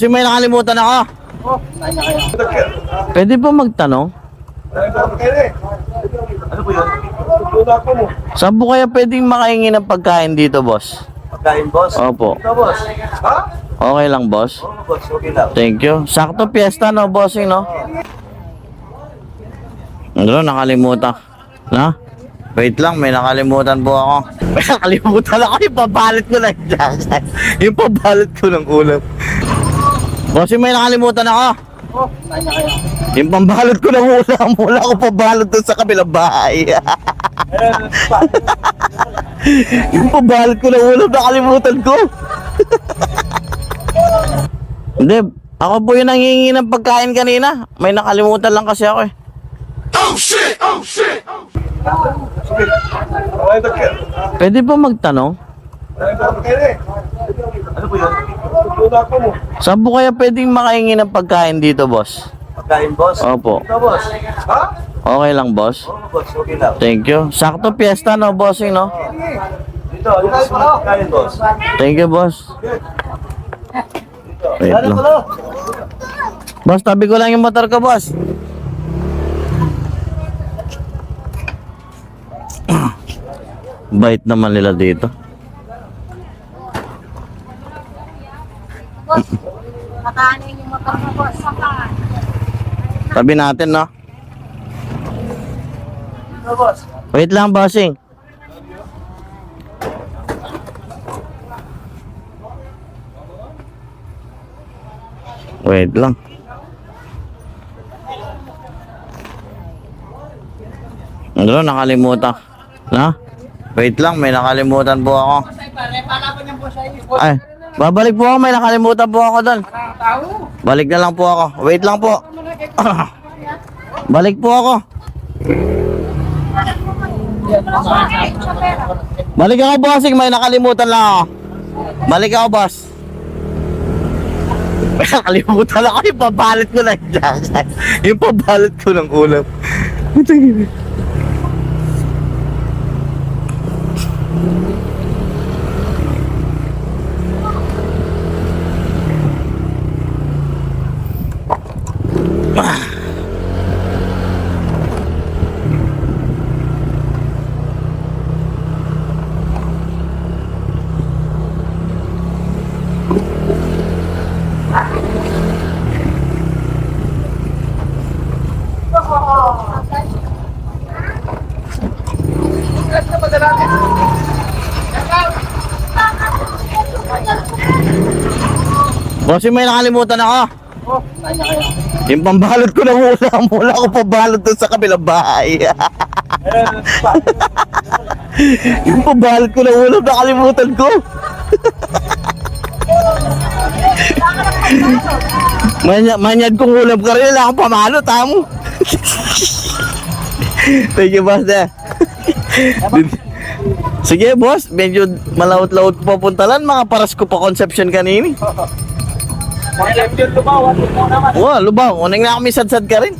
Kasi may nakalimutan ako. Pwede po magtanong? Ano po yun? Saan po kaya pwedeng makahingi ng pagkain dito, boss? Pagkain, boss? Opo. Ito, boss. Ha? Okay lang, boss? Oo, boss. Okay lang. Thank you. Sakto piyesta, no, bossing, no? Ano, nakalimutan. Na? Wait lang, may nakalimutan po ako. May nakalimutan ako, yung pabalot ko lang dyan. Yung pabalot ko ng ulam. Bossing, may nakalimutan ako. Yung pambalot ko ng ulam, wala ko pabalot doon sa kabilang bahay. Yung pabalot ko ng ulam, nakalimutan ko. Hindi, ako po yung nangingi ng pagkain kanina. May nakalimutan lang kasi ako eh. Oh, shit! Oh, shit! Sige. Okay, doktor. Pwede po magtanong? Ano po yun? Saan po kaya pwedeng makahingi ng pagkain dito, boss? Pagkain, boss? Opo. Ito, boss. Ha? Okay lang, boss? Oo, boss. Okay lang. Thank you. Sakto piyesta, no, bossing, no? Dito, ano gusto mo pagkain, boss? Thank you, boss. Wait lang. Boss, tabi ko lang yung motor ko, boss. Bait naman nila dito. Boss, makanin yung motor mo, boss. Saka. Tabi natin, no? Ito, boss. Wait lang, bossing. Wait lang. Ano, nakalimutan. Na? Wait lang, may nakalimutan po ako. Ay, babalik po ako, may nakalimutan po ako doon. Balik na lang po ako. Wait lang po. Balik po ako. Balik ako, bossing, may nakalimutan lang ako. Balik ako, boss. May nakalimutan ako, yung pabalot ko lang dyan. Yung pabalot ko ng ulam. Ito yun. Bossing, may nakalimutan ako. Yung pambalot ko ng ulam, wala ko pabalot doon sa kabilang bahay. Yung pambalot ko ng ulam, nakalimutan ko. Manyad kong ulam ka rin, wala akong pamalot, tamo. Thank you, boss. Sige, boss, medyo malawot-lawot po puntalan, mga paras ko pa Conception kanini. Wow, lubaw. Unang na kami sad-sad ka rin.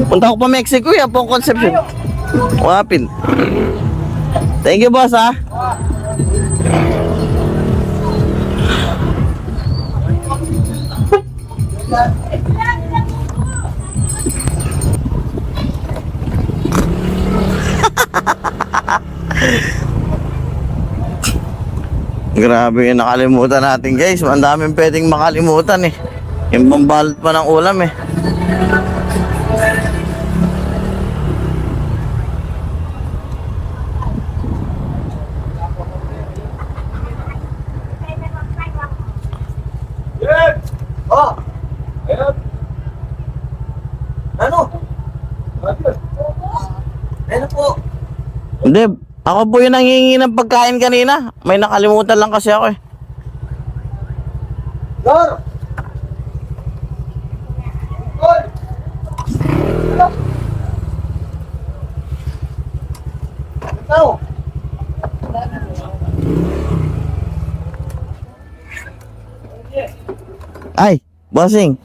Punta ko pa Mexico, yan po ang Conception. Wapin. Thank you, boss, ha. Grabe yung nakalimutan natin, guys. Ang daming pwedeng makalimutan eh. Yung pambalot pa ng ulam eh. Yan! Oh! Ayan! Ano? Ano po? Hindi, ako po yung nangingi ng pagkain kanina. May nakalimutan lang kasi ako eh. Lor! Lor! Ikaw! Ay, bossing.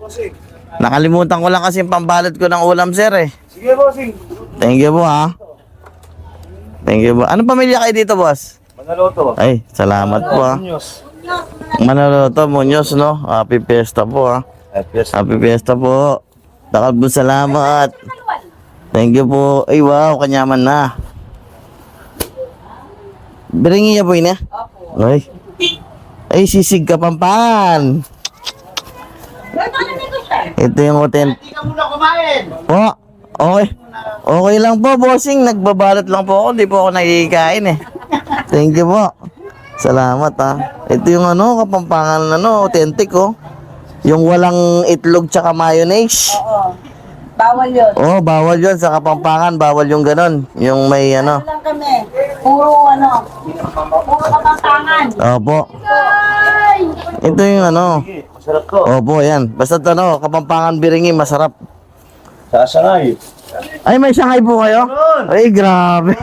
Bossing. Nakalimutan ko lang kasi yung pambalot ko ng ulam, sir eh. Sige, bossing. Thank you po, ha. Thank you po. Anong pamilya kayo dito, boss? Manaloto. Ay, salamat po, ha. News. Manaloto Muñoz, no? Happy Fiesta po, ha? Happy Fiesta po. Takal po, salamat. Thank you po. Ay, wow, kanyaman na. Biringi niya po yun, Ay. Ay, sisig Kapampangan. Ito yung hotel. Hindi ka muna kumain. Po, okay. Okay lang po, bossing. Nagbabalot lang po ako. Hindi po ako nakikikain, Thank you po. Salamat, ha. Ito yung Kapampangan, authentic, oh. Yung walang itlog tsaka mayonnaise. Oo. Bawal yun. Oh, bawal yun sa Kapampangan. Bawal yung ganon. Yung may Ano lang kami. Puro Kapampangan. Opo. Ito yung Masarap to. Opo, yan. Basta Kapampangan Biringi, masarap. Sasangay. Ay, may Shanghai po kayo? Ay, grabe.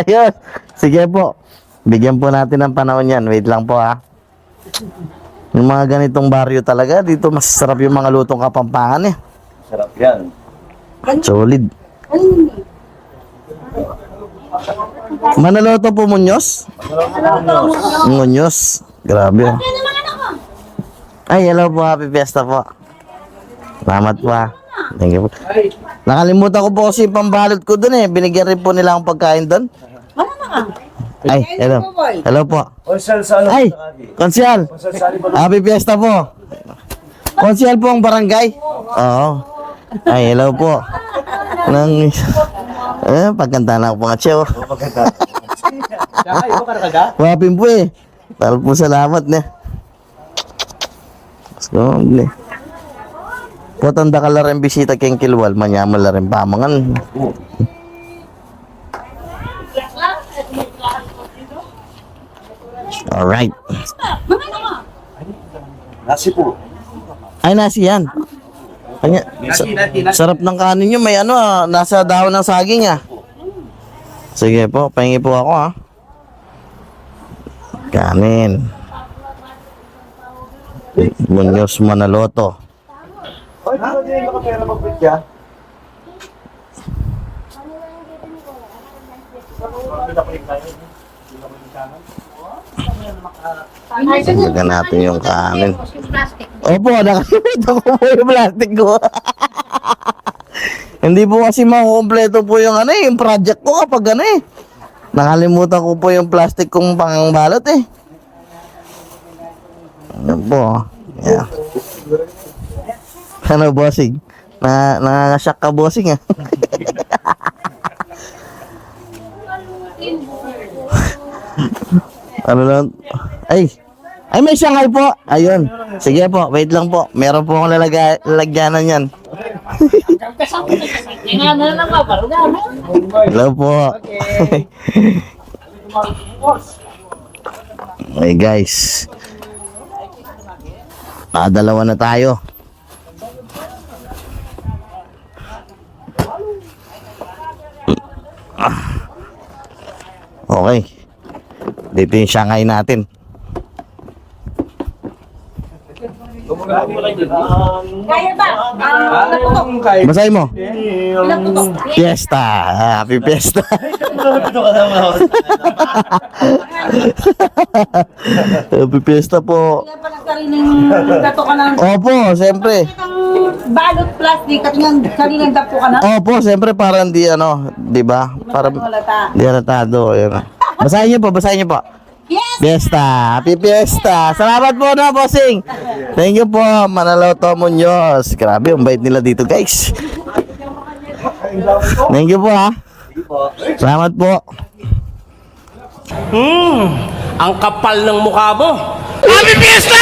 Ayos. Sige po. Bigyan po natin ng panahon yan. Wait lang po, ha. Yung mga ganitong baryo talaga, dito masarap yung mga lutong Kapampangan, Sarap yan. Solid. Manaloto po Muñoz? Muñoz. Grabe, Ay, hello po. Happy Fiesta po. Salamat po, ha. Thank you po. Nakalimutan ko po kasi yung pambalot ko dun, Binigyan rin po nila akong pagkain dun. Ay, hello. Hello po. Konsel sa Ay, konsyal. Konsel sa Happy Fiesta po. Konsyal po ang barangay. Oo. Ay, hello po. Pagkanta na ako po nga siya. Wapin po, Talo po, salamat, So, Potanda ka lang bisita keng kilwal, manyaman lang rin pamangan. Alright. Nasi po. Ay, nasi yan. Kanya, sarap ng kanin nyo. May nasa dahon ng saging, Sige po, pahingi po ako, Kanin. Muñoz Manaloto. Ay, di ba din nakapera magbigya? Lagyan natin yung kanin. Opo, nakalimutan ko po yung plastic ko. Hindi po kasi makukompleto po yung yung project ko kapag nakalimutan ko po yung plastic kong pangbalot, Yan po, yeah. Ano, bossing? Nangangasyak ka, bossing, Ano lang? Ay, may Shanghai po. Ayun. Sige po, wait lang po. Meron po akong lalagyanan yan. Hello po. Okay, guys. Dalawa na tayo. Okay. Dito yung Shanghai natin. Kaya ba? Naputok. Basahin mo. Ilang putok? Fiesta. Happy Fiesta. Happy Fiesta po. Kaya pa nagkarining dato ka ng Opo, siyempre. balot plastic at karinang dapo ka na. Opo, siyempre para hindi di ba? Para Malata. hindi halatado. Basahin niyo po, basahin niyo po. Yes! Fiesta, Happy Fiesta. Salamat po bossing. Thank you po, Manaloto Muñoz. Grabe, ang bait nila dito, guys. Thank you po, ha. Salamat po. Ang kapal ng mukha mo. Happy Fiesta!